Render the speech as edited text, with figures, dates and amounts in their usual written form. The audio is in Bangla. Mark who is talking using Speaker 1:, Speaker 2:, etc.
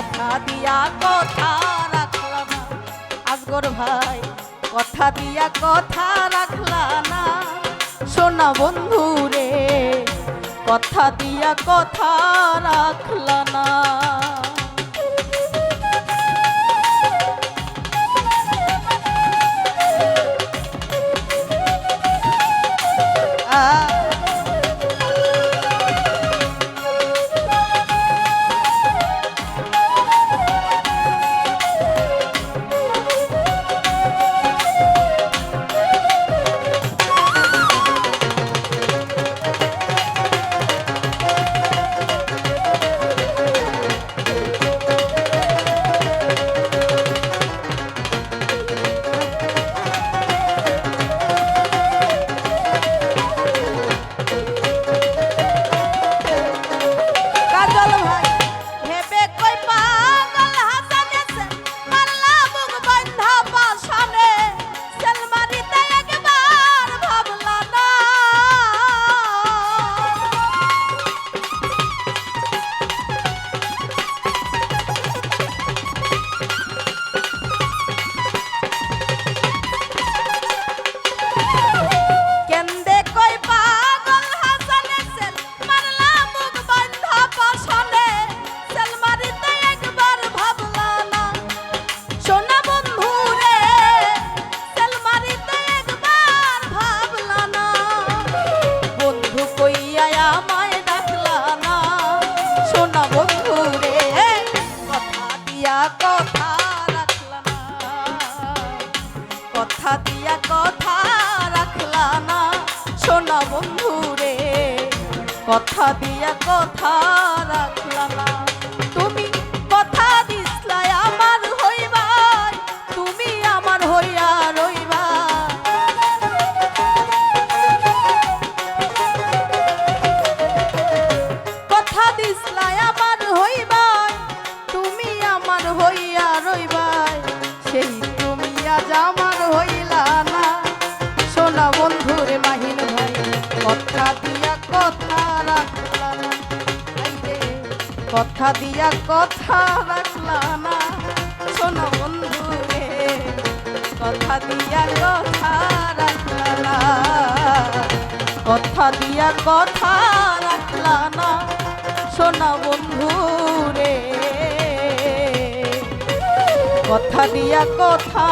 Speaker 1: কথা দিয়া কথা রাখলা না আজগর ভাই, কথা দিয়া কথা রাখলা না সোনা বন্ধু রে, কথা দিয়া কথা রাখলা না। কথা দিয়া কথা রাখলা না সোনা বন্ধু রে, কথা দিয়া কথা রাখলা না। তুমি কথা দিসলাই আমার হইবা, তুমি আমার হইয়া রইবা, কথা দিসলাই আমার হইবা, তুমি আমার হইয়া রইবা, সেই তুমি আজ আমার হইলা না সোনা বন্ধু রে মাহিন ভাই, কথা দিয়া কথা রাখলা না, কথা দিয়া কথা রাখলা না সোনা বন্ধু রে, কথা দিয়া কথা রাখলা না, কথা দিয়া কথা রাখলা না সোনা বন্ধু রে, কথা দিয়া কথা